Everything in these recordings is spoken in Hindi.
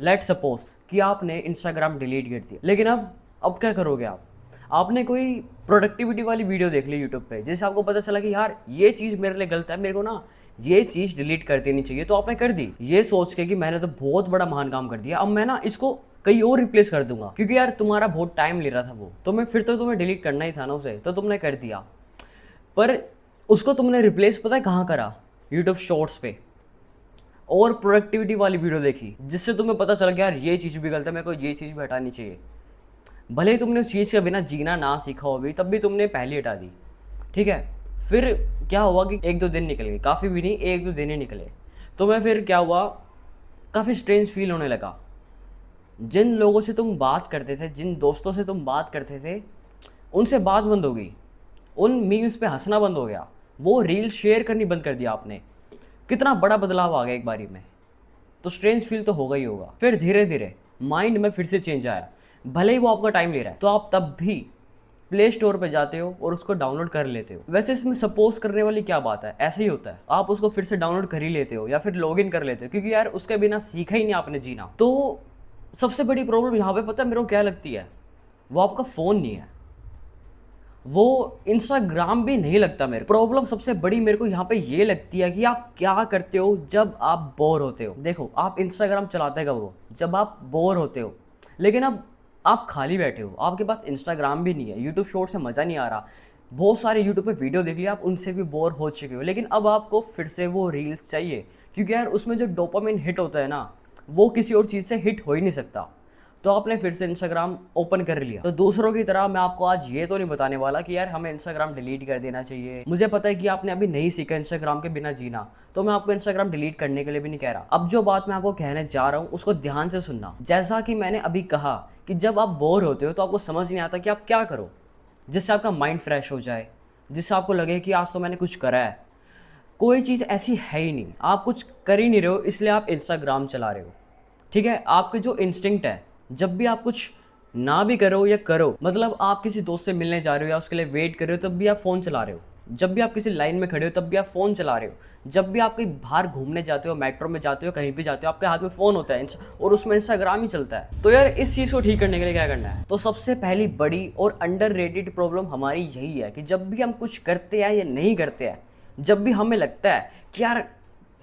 लेट सपोज कि आपने इंस्टाग्राम डिलीट कर दिया, लेकिन अब क्या करोगे आप? आपने कोई प्रोडक्टिविटी वाली वीडियो देख ली यूट्यूब पे, जिससे आपको पता चला कि यार ये चीज़ मेरे लिए गलत है, मेरे को ना ये चीज़ डिलीट कर देनी चाहिए, तो आपने कर दी ये सोच के कि मैंने तो बहुत बड़ा महान काम कर दिया, अब मैं ना इसको कहीं और रिप्लेस कर दूंगा, क्योंकि यार तुम्हारा बहुत टाइम ले रहा था वो, तो मैं फिर तो तुम्हें डिलीट करना ही था ना उसे, तो तुमने कर दिया। पर उसको तुमने रिप्लेस पता है कहाँ करा? यूट्यूब शॉर्ट्स पे, और प्रोडक्टिविटी वाली वीडियो देखी, जिससे तुम्हें पता चला कि यार ये चीज़ भी गलत है, मेरे को ये चीज़ भी हटानी चाहिए। भले ही तुमने उस चीज़ के बिना जीना ना सीखा हो भी, तब भी तुमने पहले हटा दी। ठीक है, फिर क्या हुआ कि एक दो दिन निकल गए, काफ़ी भी नहीं, एक दो दिन ही निकले, तो मैं फिर क्या हुआ, काफ़ी स्ट्रेंज फील होने लगा। जिन लोगों से तुम बात करते थे, जिन दोस्तों से तुम बात करते थे, उनसे बात बंद हो गई, उन मीम्स पे हंसना बंद हो गया, वो रील शेयर करनी बंद कर दिया आपने। कितना बड़ा बदलाव आ गया एक बारी में, तो स्ट्रेंज फील तो होगा ही होगा। फिर धीरे धीरे माइंड में फिर से चेंज आया, भले ही वो आपका टाइम ले रहा है, तो आप तब भी प्ले स्टोर पे जाते हो और उसको डाउनलोड कर लेते हो। वैसे इसमें सपोज करने वाली क्या बात है, ऐसे ही होता है, आप उसको फिर से डाउनलोड कर ही लेते हो या फिर लॉग इन कर लेते हो, क्योंकि यार उसके बिना सीखा ही नहीं आपने जीना। तो सबसे बड़ी प्रॉब्लम यहाँ पे पता है मेरे को क्या लगती है? वो आपका फ़ोन नहीं है, वो इंस्टाग्राम भी नहीं लगता। मेरे प्रॉब्लम सबसे बड़ी मेरे को यहाँ पे ये लगती है कि आप क्या करते हो जब आप बोर होते हो। देखो, आप इंस्टाग्राम चलाते कब हो? जब आप बोर होते हो। लेकिन अब आप खाली बैठे हो, आपके पास इंस्टाग्राम भी नहीं है, यूट्यूब शॉर्ट से मज़ा नहीं आ रहा, बहुत सारे यूट्यूब पे वीडियो देख लिया आप, उनसे भी बोर हो चुके हो, लेकिन अब आपको फिर से वो रील्स चाहिए, क्योंकि यार उसमें जो डोपामिन हिट होता है ना, वो किसी और चीज़ से हिट हो ही नहीं सकता। तो आपने फिर से इंस्टाग्राम ओपन कर लिया। तो दूसरों की तरह मैं आपको आज ये तो नहीं बताने वाला कि यार हमें इंस्टाग्राम डिलीट कर देना चाहिए। मुझे पता है कि आपने अभी नहीं सीखा इंस्टाग्राम के बिना जीना, तो मैं आपको इंस्टाग्राम डिलीट करने के लिए भी नहीं कह रहा। अब जो बात मैं आपको कहने जा रहा हूँ उसको ध्यान से सुनना। जैसा कि मैंने अभी कहा कि जब आप बोर होते हो तो आपको समझ नहीं आता कि आप क्या करो जिससे आपका माइंड फ्रेश हो जाए, जिससे आपको लगे कि आज तो मैंने कुछ करा है। कोई चीज़ ऐसी है ही नहीं, आप कुछ कर ही नहीं रहे हो, इसलिए आप इंस्टाग्राम चला रहे हो। ठीक है, आपके जो इंस्टिंक्ट है, जब भी आप कुछ ना भी करो या करो, मतलब आप किसी दोस्त से मिलने जा रहे हो या उसके लिए वेट कर रहे हो, तब भी आप फ़ोन चला रहे हो। जब भी आप किसी लाइन में खड़े हो तब भी आप फ़ोन चला रहे हो। जब भी आप कहीं बाहर घूमने जाते हो, मेट्रो में जाते हो, कहीं भी जाते हो, आपके हाथ में फ़ोन होता है और उसमें इंस्टाग्राम ही चलता है। तो यार इस चीज़ को ठीक करने के लिए क्या करना है? तो सबसे पहली बड़ी और अंडररेटेड प्रॉब्लम हमारी यही है कि जब भी हम कुछ करते हैं या नहीं करते हैं, जब भी हमें लगता है कि यार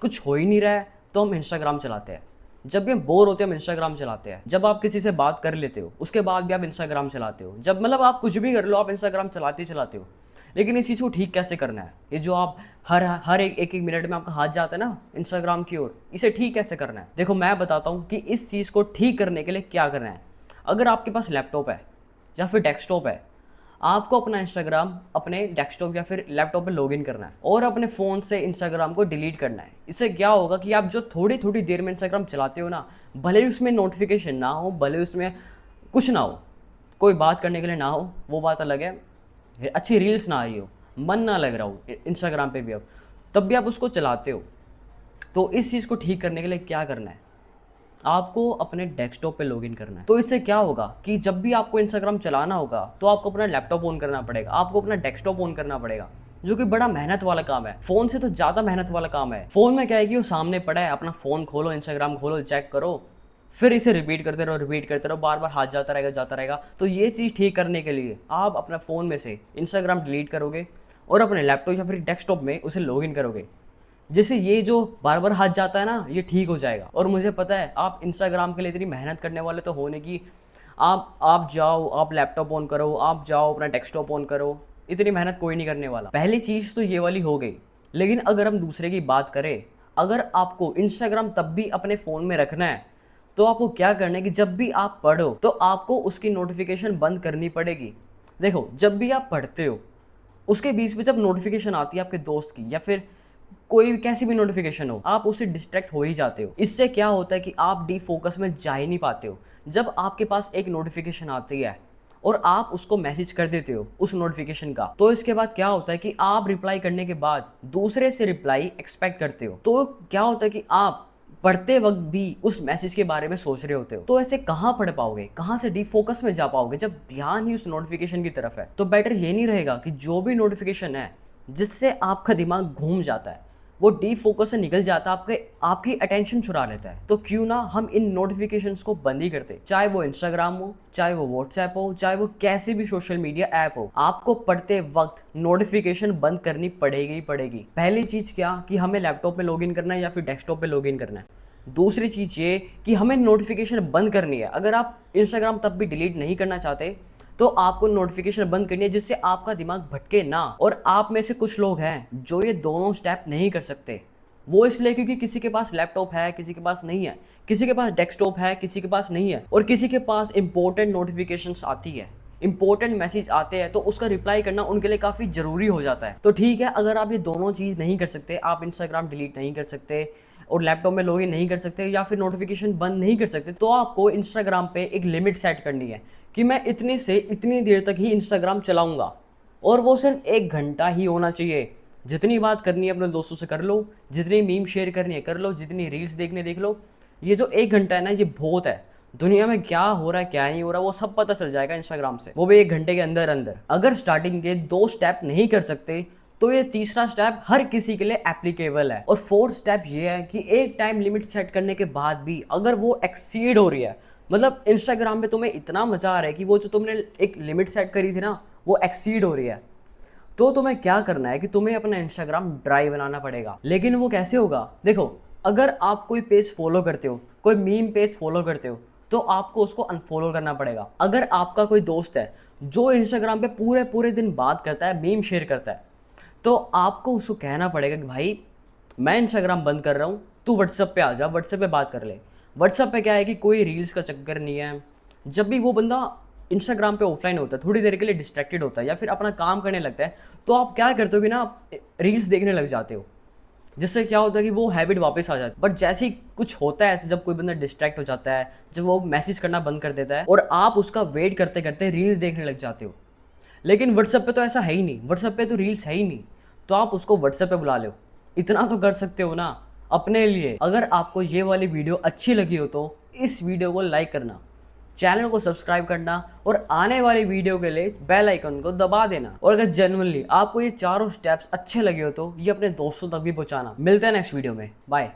कुछ हो ही नहीं रहा है, तो हम इंस्टाग्राम चलाते हैं। जब भी हम बोर होते हैं हम इंस्टाग्राम चलाते हैं। जब आप किसी से बात कर लेते हो उसके बाद भी आप इंस्टाग्राम चलाते हो। जब मतलब आप कुछ भी कर लो, आप इंस्टाग्राम चलाते ही चलाते हो। लेकिन इस चीज़ को ठीक कैसे करना है? ये जो आप हर हर एक मिनट में आपका हाथ जाता है ना इंस्टाग्राम की ओर, इसे ठीक कैसे करना है? देखो, मैं बताता हूँ कि इस चीज़ को ठीक करने के लिए क्या करना है। अगर आपके पास लैपटॉप है या फिर डेस्कटॉप है, आपको अपना इंस्टाग्राम अपने डेस्कटॉप या फिर लैपटॉप पे लॉगिन करना है और अपने फ़ोन से इंस्टाग्राम को डिलीट करना है। इससे क्या होगा कि आप जो थोड़ी थोड़ी देर में इंस्टाग्राम चलाते हो ना, भले ही उसमें नोटिफिकेशन ना हो, भले ही उसमें कुछ ना हो, कोई बात करने के लिए ना हो, वो बात अलग है, अच्छी रील्स ना आ रही हो, मन ना लग रहा हो इंस्टाग्राम पे भी, अब तब भी आप उसको चलाते हो। तो इस चीज़ को ठीक करने के लिए क्या करना है? आपको अपने डेस्कटॉप पे लॉगिन करना है। तो इससे क्या होगा कि जब भी आपको इंस्टाग्राम चलाना होगा तो आपको अपना लैपटॉप ऑन करना पड़ेगा, आपको अपना डेस्कटॉप ऑन करना पड़ेगा, जो कि बड़ा मेहनत वाला काम है। फोन से तो ज़्यादा मेहनत वाला काम है। फोन में क्या है कि वो सामने पड़ा है, अपना फ़ोन खोलो, इंस्टाग्राम खोलो, चेक करो, फिर इसे रिपीट करते रहो, बार बार हाथ जाता रहेगा। तो ये चीज़ ठीक करने के लिए आप अपना फ़ोन में से इंस्टाग्राम डिलीट करोगे और अपने लैपटॉप या फिर डेस्कटॉप में उसे लॉगिन करोगे, जिससे ये जो बार बार हाथ जाता है ना, ये ठीक हो जाएगा। और मुझे पता है आप इंस्टाग्राम के लिए इतनी मेहनत करने वाले तो होने की, आप जाओ, आप लैपटॉप ऑन करो, आप जाओ अपना डेस्कटॉप ऑन करो, इतनी मेहनत कोई नहीं करने वाला। पहली चीज़ तो ये वाली हो गई। लेकिन अगर हम दूसरे की बात करें, अगर आपको इंस्टाग्राम तब भी अपने फ़ोन में रखना है, तो आपको क्या करना है कि जब भी आप पढ़ो तो आपको उसकी नोटिफिकेशन बंद करनी पड़ेगी। देखो, जब भी आप पढ़ते हो उसके बीच में जब नोटिफिकेशन आती है आपके दोस्त की या फिर कोई कैसी भी नोटिफिकेशन हो, आप उससे डिस्ट्रैक्ट हो ही जाते हो। इससे क्या होता है कि आप डी फोकस में जा ही नहीं पाते हो। जब आपके पास एक नोटिफिकेशन आती है और आप उसको मैसेज कर देते हो उस नोटिफिकेशन का, तो इसके बाद क्या होता है कि आप रिप्लाई करने के बाद दूसरे से रिप्लाई एक्सपेक्ट करते हो। तो क्या होता है कि आप पढ़ते वक्त भी उस मैसेज के बारे में सोच रहे होते हो। तो ऐसे कहाँ पढ़ पाओगे, कहाँ से डीप फोकस में जा पाओगे जब ध्यान ही उस नोटिफिकेशन की तरफ है? तो बेटर ये नहीं रहेगा कि जो भी नोटिफिकेशन है जिससे आपका दिमाग घूम जाता है, वो डीप फोकस से निकल जाता है, आपकी अटेंशन चुरा लेता है। तो क्यों ना हम इन नोटिफिकेशंस को बंद ही करते, चाहे वो इंस्टाग्राम हो, चाहे वो व्हाट्सएप हो, चाहे वो कैसे भी सोशल मीडिया ऐप हो, आपको पढ़ते वक्त नोटिफिकेशन बंद करनी पड़ेगी ही पड़ेगी। पहली चीज क्या कि हमें लैपटॉप में लॉगिन करना है या फिर डेस्कटॉप पे लॉगिन करना है। दूसरी चीज ये कि हमें नोटिफिकेशन बंद करनी है। अगर आप इंस्टाग्राम तब भी डिलीट नहीं करना चाहते तो आपको नोटिफिकेशन बंद करनी है, जिससे आपका दिमाग भटके ना। और आप में से कुछ लोग हैं जो ये दोनों स्टेप नहीं कर सकते। वो इसलिए क्योंकि किसी के पास लैपटॉप है, किसी के पास नहीं है, किसी के पास डेस्कटॉप है, किसी के पास नहीं है, और किसी के पास इंपॉर्टेंट नोटिफिकेशंस आती है, इंपॉर्टेंट मैसेज आते हैं, तो उसका रिप्लाई करना उनके लिए काफ़ी ज़रूरी हो जाता है। तो ठीक है, अगर आप ये दोनों चीज़ नहीं कर सकते, आप इंस्टाग्राम डिलीट नहीं कर सकते और लैपटॉप में लॉगिन नहीं कर सकते या फिर नोटिफिकेशन बंद नहीं कर सकते, तो आपको इंस्टाग्राम पे एक लिमिट सेट करनी है कि मैं इतनी से इतनी देर तक ही इंस्टाग्राम चलाऊंगा, और वो सिर्फ 1 घंटा ही होना चाहिए। जितनी बात करनी है अपने दोस्तों से कर लो, जितनी मीम शेयर करनी है कर लो, जितनी रील्स देखने देख लो। ये जो 1 घंटा है ना, ये बहुत है। दुनिया में क्या हो रहा है क्या नहीं हो रहा वो सब पता चल जाएगा इंस्टाग्राम से, वो भी 1 घंटे के अंदर अंदर। अगर स्टार्टिंग के 2 स्टेप नहीं कर सकते तो ये तीसरा स्टेप हर किसी के लिए एप्लीकेबल है। और 4th स्टेप ये है कि एक टाइम लिमिट सेट करने के बाद भी अगर वो एक्सीड हो रही है, मतलब इंस्टाग्राम पे तुम्हें इतना मजा आ रहा है कि वो जो तुमने एक लिमिट सेट करी थी ना वो एक्सीड हो रही है, तो तुम्हें क्या करना है कि तुम्हें अपना इंस्टाग्राम ड्राई बनाना पड़ेगा। लेकिन वो कैसे होगा? देखो, अगर आप कोई पेज फॉलो करते हो, कोई मीम पेज फॉलो करते हो, तो आपको उसको अनफॉलो करना पड़ेगा। अगर आपका कोई दोस्त है जो इंस्टाग्राम पे पूरे पूरे दिन बात करता है, मीम शेयर करता है, तो आपको उसको कहना पड़ेगा कि भाई मैं इंस्टाग्राम बंद कर रहा हूँ, तू व्हाट्सएप पे आ जा, व्हाट्सएप पे बात कर ले। व्हाट्सएप पे क्या है कि कोई रील्स का चक्कर नहीं है। जब भी वो बंदा इंस्टाग्राम पे ऑफलाइन होता है, थोड़ी देर के लिए डिस्ट्रैक्टेड होता है या फिर अपना काम करने लगता है, तो आप क्या करते हो कि ना आप रील्स देखने लग जाते हो, जिससे क्या होता है कि वो हैबिट वापस आ जाती है। बट जैसे ही कुछ होता है ऐसे, जब कोई बंदा डिस्ट्रैक्ट हो जाता है, जब वो मैसेज करना बंद कर देता है और आप उसका वेट करते करते रील्स देखने लग जाते हो। लेकिन व्हाट्सएप पे तो ऐसा है ही नहीं, व्हाट्सएप पे तो रील्स है ही नहीं, तो आप उसको व्हाट्सएप पे बुला लो। इतना तो कर सकते हो ना अपने लिए। अगर आपको ये वाली वीडियो अच्छी लगी हो तो इस वीडियो को लाइक करना, चैनल को सब्सक्राइब करना और आने वाली वीडियो के लिए बेल आइकन को दबा देना। और अगर जेन्युइनली आपको ये चारों स्टेप्स अच्छे लगे हो तो ये अपने दोस्तों तक भी पहुंचाना। मिलते हैं नेक्स्ट वीडियो में, बाय।